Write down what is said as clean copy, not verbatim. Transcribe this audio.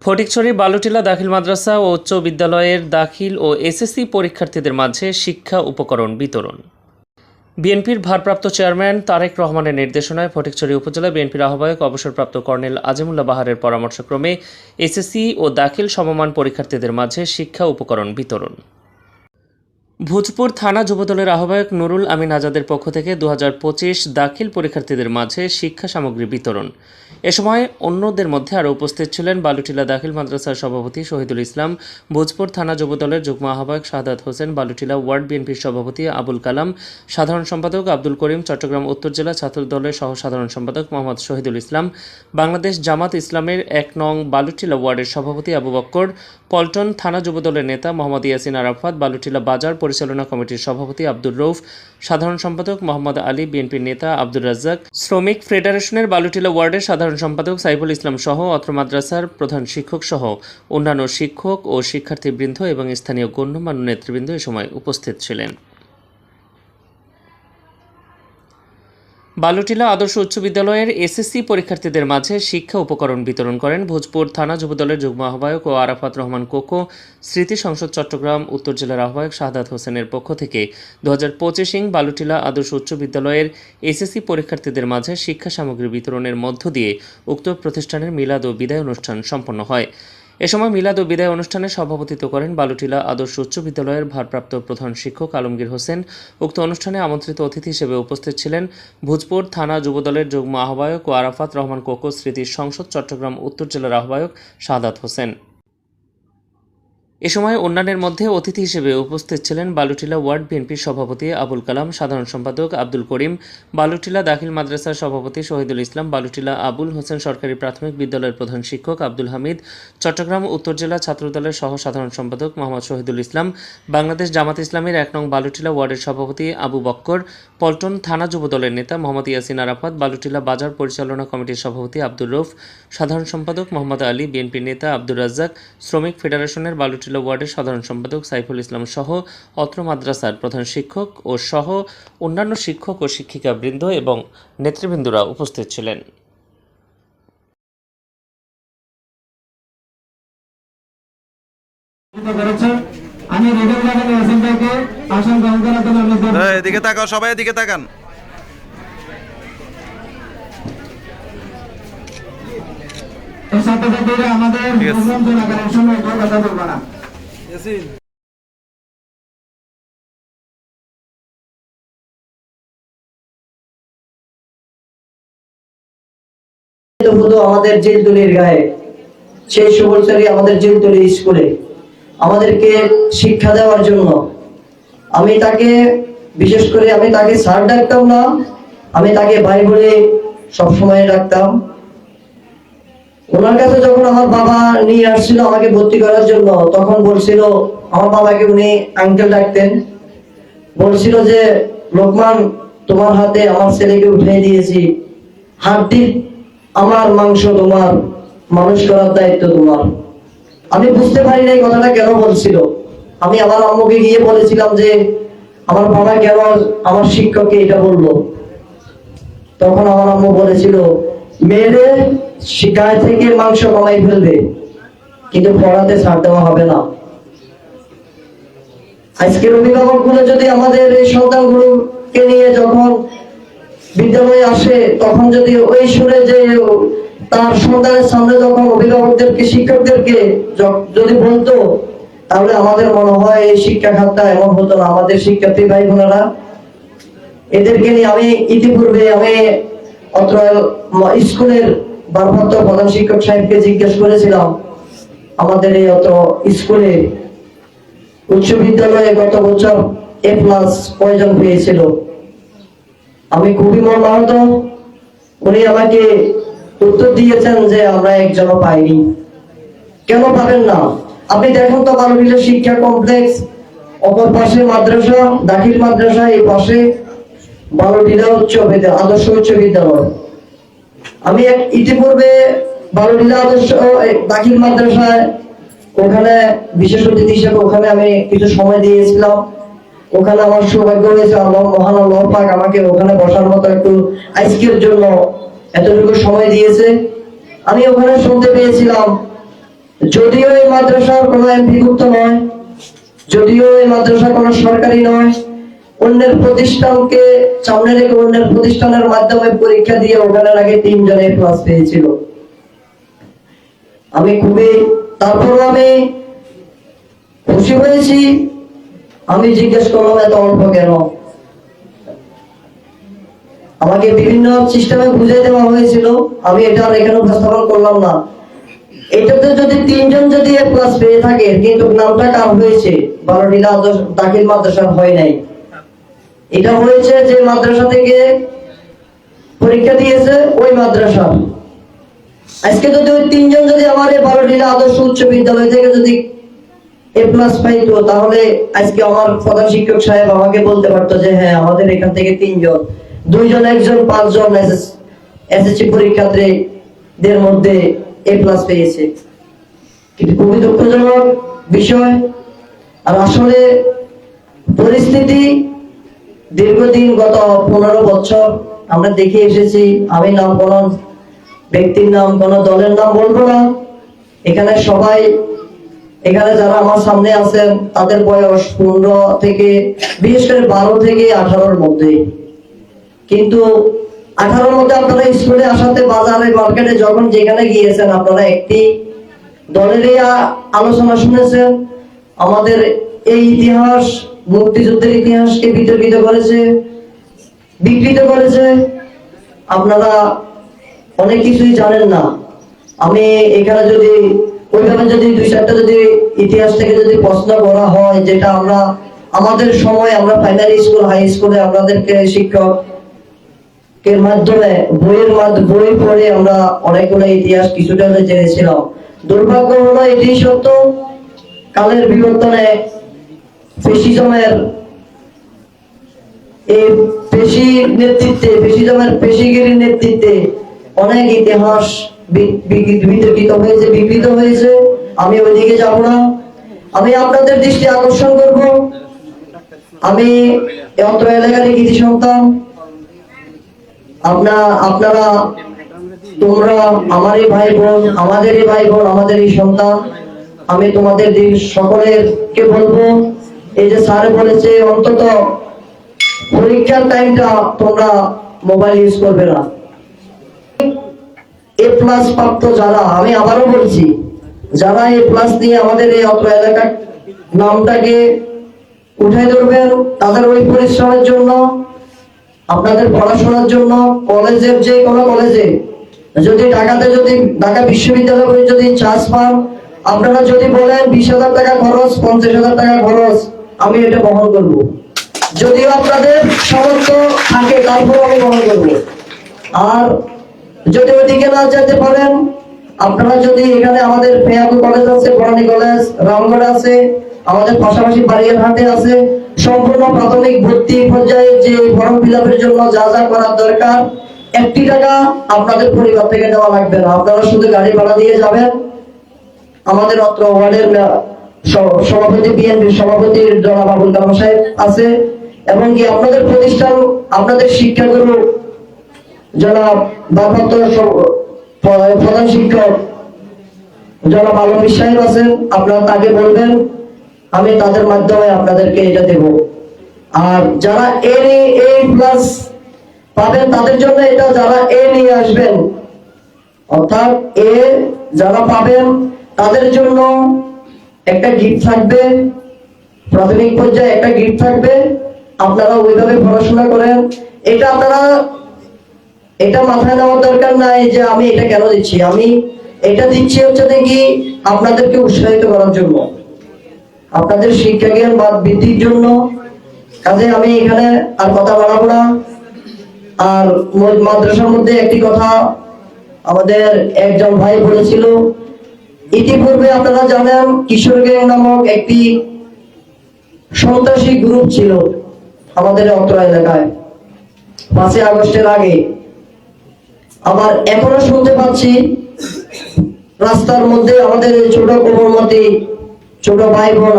ফটিকছড়ি বালুটিলা দাখিল মাদ্রাসা ও উচ্চ বিদ্যালয়ের দাখিল ও এসএসসি পরীক্ষার্থীদের মাঝে শিক্ষা উপকরণ বিতরণ। বিএনপির ভারপ্রাপ্ত চেয়ারম্যান তারেক রহমানের নির্দেশনায় ফটিকছড়ি উপজেলা বিএনপির আহ্বায়ক অবসরপ্রাপ্ত কর্নেল আজিমুল্লাহ বাহারের পরামর্শক্রমে এসএসসি ও দাখিল সমমান পরীক্ষার্থীদের মাঝে শিক্ষা উপকরণ বিতরণ। ভোজপুর থানা যুবদলের আহ্বায়ক নুরুল আমিন আজাদের পক্ষ থেকে 2025 দাখিল পরীক্ষার্থীদের মাঝে শিক্ষা সামগ্রী বিতরণ। এ সময় অন্যদের মধ্যে আরও উপস্থিত ছিলেন বালুটিলা দাখিল মাদ্রাসার সভাপতি শহীদুল ইসলাম, ভোজপুর থানা যুবদলের যুগ্ম আহ্বায়ক শাহাদাত হোসেন, বালুটিলা ওয়ার্ড বিএনপির সভাপতি আবুল কালাম, সাধারণ সম্পাদক আব্দুল করিম, চট্টগ্রাম উত্তর জেলা ছাত্র দলের সহ সাধারণ সম্পাদক মোহাম্মদ শহীদুল ইসলাম, বাংলাদেশ জামাত ইসলামের 1 নং বালুটিলা ওয়ার্ডের সভাপতি আবু বক্কর, পল্টন থানা যুবদলের নেতা মোহাম্মদ ইয়াসিন আরাফাত, বালুটিলা বাজার পরিচালনা কমিটির সভাপতি আব্দুর রৌফ, সাধারণ সম্পাদক মোহাম্মদ আলী, বিএনপির নেতা আব্দুর রাজ্জাক, শ্রমিক ফেডারেশনের বালুটিলা ওয়ার্ডের সাধারণ সম্পাদক সাইফুল ইসলাম সহ অত্র মাদ্রাসার প্রধান শিক্ষক সহ অন্যান্য শিক্ষক ও শিক্ষার্থীবৃন্দ এবং স্থানীয় গণ্যমান্য নেতৃবৃন্দ এ সময় উপস্থিত ছিলেন। বালুটিলা আদর্শ উচ্চ বিদ্যালয়ের এসএসসি পরীক্ষার্থীদের মাঝে শিক্ষা উপকরণ বিতরণ করেন ভোজপুর থানা যুবদলের যুগ্ম আহ্বায়ক ও আরাফাত রহমান কোকো। স্মৃতি সংসদ চট্টগ্রাম উত্তর জেলার আহ্বায়ক শাহাদাত হোসেনের পক্ষ থেকে 2025 বালুটিলা আদর্শ উচ্চ বিদ্যালয়ের এসএসসি পরীক্ষার্থীদের মাঝে শিক্ষা সামগ্রী বিতরণের মধ্য দিয়ে উক্ত প্রতিষ্ঠানের মিলাদ ও বিদায় অনুষ্ঠান সম্পন্ন হয়। এ সময় মিলাদ ও বিদায় অনুষ্ঠানে সভাপতিত্ব করেন বালুটিলা আদর্শ উচ্চ বিদ্যালয়ের ভারপ্রাপ্ত প্রধান শিক্ষক আলমগীর হোসেন। উক্ত অনুষ্ঠানে আমন্ত্রিত অতিথি হিসেবে উপস্থিত ছিলেন ভোজপুর থানা যুবদলের যুগ্ম আহ্বায়ক ও আরাফাত রহমান কোকো, স্মৃতি সংসদ চট্টগ্রাম উত্তর জেলার আহ্বায়ক শাহাদাত হোসেন। এ সময় অন্যান্যের মধ্যে অতিথি হিসেবে উপস্থিত ছিলেন বালুটিলা ওয়ার্ড বিএনপির সভাপতি আবুল কালাম, সাধারণ সম্পাদক আব্দুল করিম, বালুটিলা দাখিল মাদ্রাসার সভাপতি শহীদুল ইসলাম, বালুটিলা আবুল হোসেন সরকারি প্রাথমিক বিদ্যালয়ের প্রধান শিক্ষক আব্দুল হামিদ, চট্টগ্রাম উত্তর জেলা ছাত্রদলের সহ সাধারণ সম্পাদক মোহাম্মদ শহীদুল ইসলাম, বাংলাদেশ জামাত ইসলামের 1 নং বালুটিলা ওয়ার্ডের সভাপতি আবু বক্কর, পল্টন থানা যুবদলের নেতা মোহাম্মদ ইয়াসিন আরাফাত, বালুটিলা বাজার পরিচালনা কমিটির সভাপতি আব্দুর রৌফ, সাধারণ সম্পাদক মোহাম্মদ আলী, বিএনপির নেতা আব্দুর রাজ্জাক, শ্রমিক ফেডারেশনের বালুটিলা ওয়ার্ডের সাধারণ সম্পাদক সাইফুল ইসলাম সহ অত্র মাদ্রাসার প্রধান শিক্ষক ও সহ অন্যান্য শিক্ষক ও শিক্ষিকাবৃন্দ এবং নেতৃবৃন্দরা উপস্থিত ছিলেন। এদিকে তাকাও, সবাই এদিকে তাকান। আমাদের সময় কথা বলবো না। আমাদের জিলতুলির গায়ে সেই সুবলচারী আমাদের জিলতুলি স্কুলে আমাদেরকে শিক্ষা দেওয়ার জন্য আমি তাকে বিশেষ করে আমি তাকে স্যার ডাকতাম না, আমি তাকে ভাই বলে সবসময় ডাকতাম। ওনার কাছে যখন আমার বাবা নিয়ে আসছিল আমাকে ভর্তি করার জন্য, তখন বলছিল আমার বাবাকে উনি আঙ্কেল ডাকতেন, বলছিল যে লোকমান, তোমার হাতে আমার ছেলেকে উঠিয়ে দিয়েছি, হাড্ডির আমার মাংস তোমার, মানুষ করার দায়িত্ব তোমার। আমি বুঝতে পারি না এই কথাটা কেন বলছিল। আমি আমার আম্মুকে গিয়ে বলেছিলাম যে আমার বাবা কেন আমার শিক্ষককে এটা বললো। তখন আমার আম্মু বলেছিল, মেয়েদের শিকায় থেকে মাংস কমাই ফেলবে, কিন্তু পড়াতে ছাড় দেওয়া হবে না। আজকের অভিভাবক গুলো যদি আমাদের এই সন্তানগুলোকে নিয়ে যখন বিদ্যালয়ে আসে, তখন যদি ওই সুরে যে তার সন্তানের সামনে যখন অভিভাবকদেরকে শিক্ষকদেরকে যদি বলতো, তাহলে আমাদের মনে হয় এই শিক্ষা খাতটা এমন হতো না। আমাদের শিক্ষার্থী ভাই বোনেরা এদেরকে নিয়ে আমি ইতিপূর্বে আমি অত্র স্কুলের ভারপ্রাপ্ত প্রধান শিক্ষক সাহেবকে জিজ্ঞেস করেছিলাম, আমাদের এই অত স্কুলে উচ্চ বিদ্যালয়ে গত বছর A+ কয়জন পেয়েছিল। আমি খুবই মর্মাহত। উনি আমাকে উত্তর দিয়েছেন যে আমরা একজনও পাইনি। কেন পাবেন না? আপনি দেখুন তো বালুটিলা শিক্ষা কমপ্লেক্স, অপর পাশে মাদ্রাসা দাখিল মাদ্রাসা, এই পাশে বালুটিলা আদর্শ উচ্চ বিদ্যালয়। আমি ইতিপূর্বে বালুটিলা আদর্শ দাখিল মাদ্রাসায় ওখানে বিশেষ অতিথি হিসেবে ওখানে আমি কিছু সময় দিয়েছিলাম। ওখানে আমার সৌভাগ্য হয়েছে, আল্লাহ মহান আল্লাহ পাক আমাকে ওখানে বসার মতো একটু আজকের জন্য এতটুকু সময় দিয়েছে। আমি ওখানে শুনতে পেয়েছিলাম যদিও এই মাদ্রাসার কোনো এমপিভুক্ত নয়, যদিও এই মাদ্রাসা কোনো সরকারি নয়, অন্যের প্রতিষ্ঠানকে সামনে রেখে অন্যের প্রতিষ্ঠানের মাধ্যমে পরীক্ষা দিয়ে ওখানে আগে 3 জন A+ পেয়েছিল। তারপর আমি খুশি হয়েছি। আমি জিজ্ঞেস করলাম এত অল্প কেন? আমাকে বিভিন্ন সিস্টেমে বুঝিয়ে দেওয়া হয়েছিল, আমি এটা আর এখানে উপস্থাপন করলাম না। এটাতে যদি 3 জন যদি A+ পেয়ে থাকে, কিন্তু নামটা কার হয়েছে? বারোটিলা দাখিল মাদ্রাসার হয় নাই। এটা হয়েছে যে মাদ্রাসা থেকে পরীক্ষা দিয়েছে ওই মাদ্রাসা। আজকে যদি ওই 3 জন যদি আমার এই বারোটিলা আদর্শ উচ্চ বিদ্যালয় থেকে যদি A+ পাইতো, তাহলে আজকে আমার প্রধান শিক্ষক সাহেব আমাকে বলতে পারতো যে হ্যাঁ আমাদের এখান থেকে 3 জন, 2 জন, 1 জন, 5 জন এসএসসি পরীক্ষার্থীদের মধ্যে A+ পেয়েছে। কিন্তু খুবই দুঃখজনক বিষয়। আর আসলে পরিস্থিতি দীর্ঘদিন গত 15 বছর আমরা দেখে এসেছি। আমি নাম কোনো ব্যক্তির নাম, কোনো দলের নাম বলবো না। এখানে সবাই, এখানে যারা আমার সামনে আছেন তাদের বয়স 15 থেকে, বিশেষ করে 12 থেকে 18-র মধ্যে। কিন্তু 18-র মধ্যে আপনারা স্কুলে আসাতে বাজারে মার্কেটে যখন যেখানে গিয়েছেন, আপনারা একটি দলেরই আলোচনা শুনেছেন। আমাদের এই ইতিহাস, মুক্তিযুদ্ধের ইতিহাসকে বিতর্কিত করেছে, বিকৃত করেছে। আপনারা অনেক কিছুই জানেন না। আমি এখানে যদি ওইভাবে যদি 2-4টা যদি ইতিহাস থেকে যদি প্রশ্ন করা হয়, যেটা আমরা আমাদের সময় আমরা প্রাইমারি স্কুল, হাই স্কুলে আমাদেরকে শিক্ষকের মাধ্যমে বই পড়ে আমরা অনেকগুলো ইতিহাস কিছুটা জেনেছিলাম। দুর্ভাগ্য হলো এটি সত্য, কালের বিবর্তনে ফ্যাসিজমের এই পেশিগিরির নেতৃত্বে অনেক ইতিহাস বিতর্কিত হয়েছে, বিকৃত হয়েছে। আমি ওইদিকে যাব না। আমি আপনাদের দৃষ্টি আকর্ষণ করব, আমি অত্র এলাকার কৃতি সন্তান। আপনারা তোমরা আমারই ভাই বোন, আমাদেরই ভাই বোন, আমাদেরই সন্তান। আমি তোমাদের সকলেরকে বলবো, এই যে স্যার বলেছে অন্তত পরীক্ষার টাইমটা তোমরা মোবাইল ইউজ করবে না। A+ প্রাপ্ত যারা, আমি আবারও বলছি, যারা A+ নিয়ে আমাদের এই অত্র এলাকার নামটাকে উঠাই ধরবেন, তাদের ওই পরিশ্রমের জন্য, আপনাদের পড়াশোনার জন্য, কলেজের যে কোনো কলেজে যদি ঢাকা বিশ্ববিদ্যালয়ে যদি চান্স পান, আপনারা যদি বলেন 20,000 টাকা খরচ, 50,000 টাকা খরচ, আমি এটা বহন করব। যদিও আপনাদের সামর্থ্য থাকে, তারপর আমি বহন করব। আর যদি ওইদিকে না যেতে পারেন, আপনারা যদি এখানে আমাদের পেয়াকু কলেজ আছে, বরানী কলেজ, রামগড় আছে, আমাদের পাশাপাশি বাড়িয়ারহাটে আছে, সম্পূর্ণ প্রাথমিক ভর্তি পর্যায়ে যে ফর্ম ফিল-আপের জন্য যা যা করার দরকার, 1 টাকা আপনাদের পরিবার থেকে দেওয়া লাগবে না। আপনারা শুধু গাড়ি ভাড়া দিয়ে যাবেন। আমাদের অত্র ওয়ার্ডের সভাপতি, বিএনপির সভাপতি জনাব আবুল কালাম সাহেব আছে, এবং কি আপনাদের প্রতিষ্ঠান, আপনাদের শিক্ষাগুরু জনাব ভারপ্রাপ্ত প্রধান শিক্ষক জনাব আলমগীর সাহেব আছেন। আপনারা তাকে বলবেন, আমি তাদের মাধ্যমে আপনাদেরকে এটা দেব। আর যারা A+ পাবেন তাদের জন্য এটা, যারা A নিয়ে আসবেন, অর্থাৎ A যারা পাবেন তাদের জন্য একটা গিফট থাকবে, প্রাথমিক পর্যায়ে একটা গিফট থাকবে। আপনারা ওইভাবে পড়াশোনা করেন। এটা আপনারা এটা মাথায় নেওয়ার দরকার নাই যে আমি এটা কেন দিচ্ছি। আমি এটা দিচ্ছি হচ্ছে দেখি আপনাদেরকে উৎসাহিত করার জন্য, আপনাদের শিক্ষা জ্ঞান বৃদ্ধির জন্য। কাজে আমি এখানে আর কথা বাড়াবো না। আর মাদ্রাসার মধ্যে একটি কথা আমাদের একজন ভাই বলেছিল, ইতিপূর্বে আপনারা জানেন কিশোর গ্যাং নামক একটি সন্ত্রাসী গ্রুপ ছিল আমাদের অত্র এলাকায় 5 আগস্টের আগে। আবার এখনো শুনতে পাচ্ছি রাস্তার মধ্যে আমাদের ছোট কোমলমতি ছোট ভাই বোন